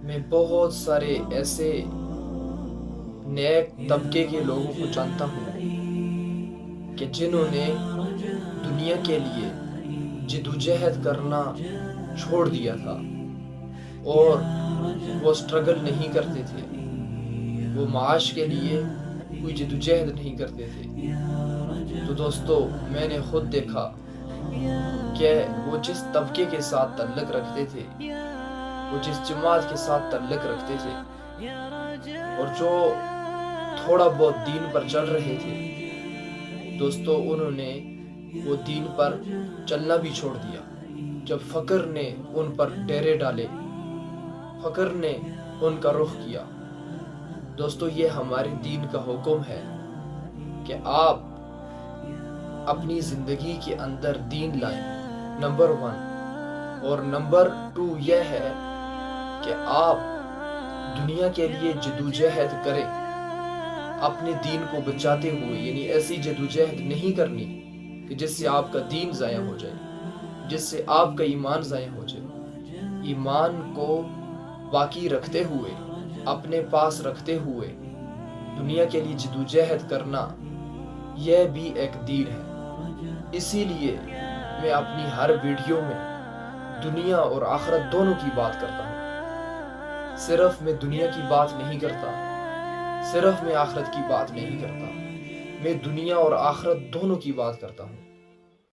میں بہت سارے ایسے نیک طبقے کے لوگوں کو جانتا ہوں کہ جنہوں نے دنیا کے لیے جدوجہد کرنا چھوڑ دیا تھا، اور وہ سٹرگل نہیں کرتے تھے، وہ معاش کے لیے کوئی جدوجہد نہیں کرتے تھے۔ تو دوستو، میں نے خود دیکھا کہ وہ جس طبقے کے ساتھ تعلق رکھتے تھے، وہ جس جماعت کے ساتھ تعلق رکھتے تھے، اور جو تھوڑا بہت دین پر چل رہے تھے، دوستو انہوں نے وہ دین پر چلنا بھی چھوڑ دیا جب فقر نے ان پر ڈیرے ڈالے، فقر نے ان کا رخ کیا۔ دوستو، یہ ہمارے دین کا حکم ہے کہ آپ اپنی زندگی کے اندر دین لائیں، نمبر 1، اور نمبر 2 یہ ہے کہ آپ دنیا کے لیے جدوجہد کریں، اپنے دین کو بچاتے ہوئے، یعنی ایسی جدوجہد نہیں کرنی کہ جس سے آپ کا دین ضائع ہو جائے، جس سے آپ کا ایمان ضائع ہو جائے۔ ایمان کو باقی رکھتے ہوئے، اپنے پاس رکھتے ہوئے دنیا کے لیے جدوجہد کرنا، یہ بھی ایک دین ہے۔ اسی لیے میں اپنی ہر ویڈیو میں دنیا اور آخرت دونوں کی بات کرتا ہوں۔ صرف میں دنیا کی بات نہیں کرتا، صرف میں آخرت کی بات نہیں کرتا، میں دنیا اور آخرت دونوں کی بات کرتا ہوں۔